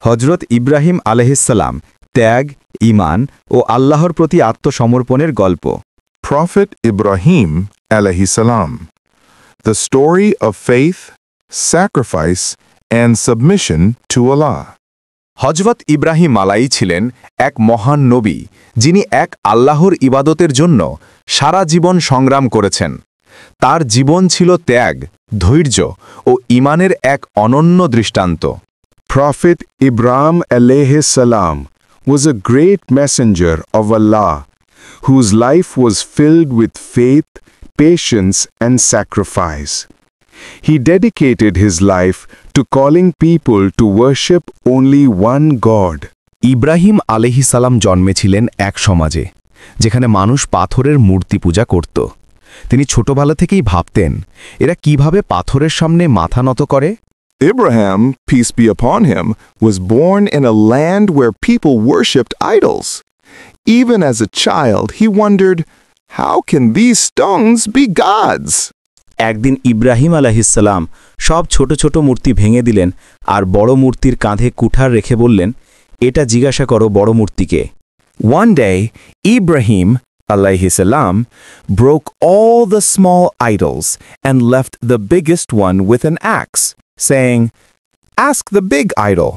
হজরত ইব্রাহিম আলাইহিসসালাম ত্যাগ, ঈমান ও আল্লাহর প্রতি আত্মসমর্পণের গল্প। Prophet Ibrahim alayhi salam. The story of faith, sacrifice, and submission to Allah. হজরত ইব্রাহিম আলাই ছিলেন এক মহান নবী, যিনি এক আল্লাহর ইবাদতের জন্য সারা জীবন সংগ্রাম করেছেন। তার জীবন ছিল ত্যাগ, ধৈর্য ও ঈমানের এক অনন্য দৃষ্টান্ত। Prophet Ibrahim alayhi salam was a great messenger of Allah, whose life was filled with faith, patience, and sacrifice. He dedicated his life to calling people to worship only one God. Ibrahim আলাইহিস সালাম জন্মেছিলেন এক সমাজে, যেখানে মানুষ পাথরের মূর্তি পূজা করত। তিনি ছোটবেলা থেকেই ভাবতেন, এরা কিভাবে পাথরের সামনে মাথা নত করে। Abraham, peace be upon him, was born in a land where people worshipped idols. Even as a child, he wondered, how can these stones be gods? একদিন ইব্রাহিম আলাইহিসসালাম সব ছোট ছোট মূর্তি ভেঙে দিলেন আর বড় মূর্তির কাঁধে কুঠার রেখে বললেন, এটা জিজ্ঞাসা করো বড় মূর্তিকে। One day, Ibrahim alayhisalam broke all the small idols and left the biggest one with an axe, saying, "Ask the big idol."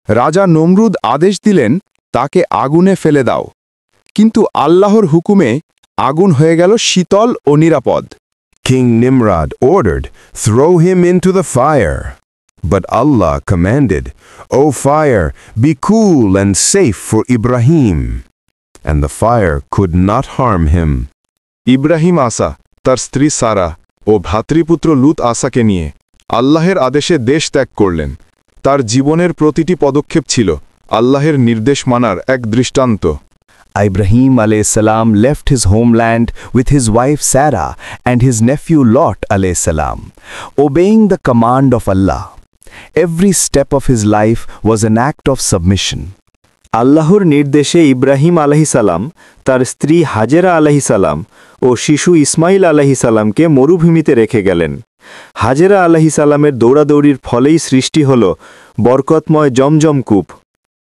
রাজা নমরুদ আদেশ দিলেন, তাকে আগুনে ফেলে দাও। কিন্তু আল্লাহর হুকুমে আগুন হয়ে গেল শীতল ও নিরাপদ। King Nimrod ordered, "Throw him into the fire." But Allah commanded, "O fire, be cool and safe for Ibrahim." And the fire could not harm him. Ibrahim আসা, তার স্ত্রী সারা ও ভ্রাতৃপুত্র লুত আসাকে নিয়ে আল্লাহের আদেশে দেশ ত্যাগ করলেন। তার জীবনের প্রতিটি পদক্ষেপ ছিল আল্লাহের নির্দেশ মানার এক দৃষ্টান্ত। Ibrahim alayhis salam left his homeland with his wife Sarah and his nephew Lot alayhis salam, obeying the command of Allah. Every step of his life was an act of submission. আল্লাহর নির্দেশে ইব্রাহিম আলাইহিস সালাম তার স্ত্রী হাজেরা আলাইহিস সালাম ও শিশু ইসমাইল আলাইহিস সালামকে মরুভূমিতে রেখে গেলেন। হাজেরা আলাইহিস সালামের দৌড়াদৌড়ির ফলেই সৃষ্টি হল বরকতময় জমজম কূপ।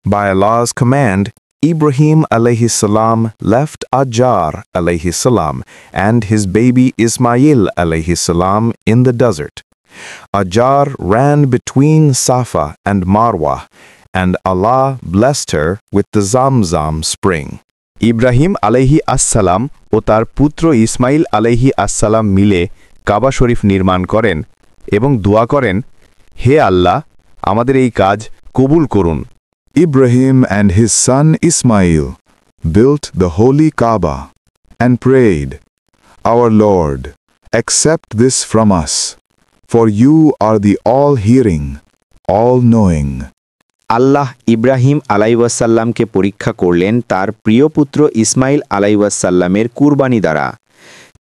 By Allah's command, Ibrahim alayhi salam left Ajar alayhi salam and his baby Ismail alayhi salam in the desert. Ajar ran between Safa and Marwa, and Allah blessed her with the Zamzam spring. Ibrahim আলাইহি আসসালাম ও তার পুত্র ইসমাইল আলাইহি আসসালাম মিলে কাবা শরীফ নির্মাণ করেন এবং দোয়া করেন, হে আল্লাহ, আমাদের এই কাজ কবুল করুন। Ibrahim and his son Ismail built the holy Kaaba and prayed, "Our Lord, accept this from us, for you are the all-hearing, all-knowing." আল্লাহ ইব্রাহিম আলাইহিসসালামকে পরীক্ষা করলেন তার প্রিয় পুত্র ইসমাইল আলাইহিসসালামের কুরবানি দ্বারা।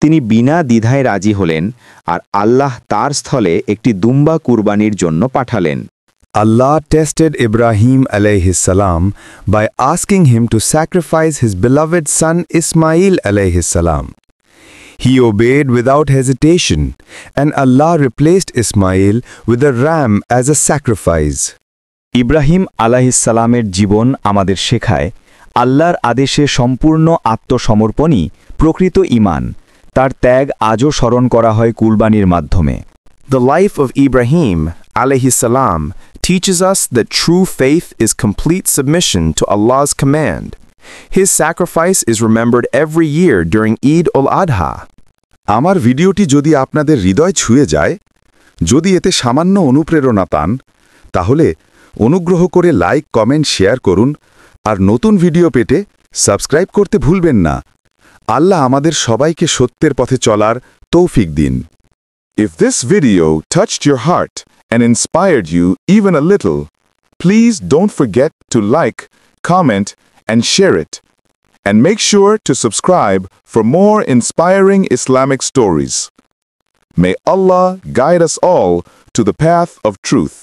তিনি বিনা দ্বিধায় রাজি হলেন আর আল্লাহ তার স্থলে একটি দুম্বা কুরবানির জন্য পাঠালেন। Allah tested Ibrahim alayhis salam by asking him to sacrifice his beloved son Ismail alayhis salam. He obeyed without hesitation, and Allah replaced Ismail with a ram as a sacrifice. Ibrahim আলাইহিস সালামের জীবন আমাদের শেখায়, আল্লাহর আদেশে সম্পূর্ণ আত্মসমর্পণই প্রকৃত ঈমান। তার ত্যাগ আজও স্মরণ করা হয় কুরবানির মাধ্যমে। The life of Ibrahim alayhis salam teaches us that true faith is complete submission to Allah's command. His sacrifice is remembered every year during Eid al-Adha. আমার ভিডিওটি যদি আপনাদের হৃদয় ছুঁয়ে যায়, যদি এতে সামান্য অনুপ্রেরণা পান, তাহলে অনুগ্রহ করে লাইক, কমেন্ট, শেয়ার করুন আর নতুন ভিডিও পেতে সাবস্ক্রাইব করতে ভুলবেন না। আল্লাহ আমাদের সবাইকে সত্যের পথে চলার তৌফিক দিন। If this video touched your heart and inspired you even a little, please don't forget to like, comment, and share it. And make sure to subscribe for more inspiring Islamic stories. May Allah guide us all to the path of truth.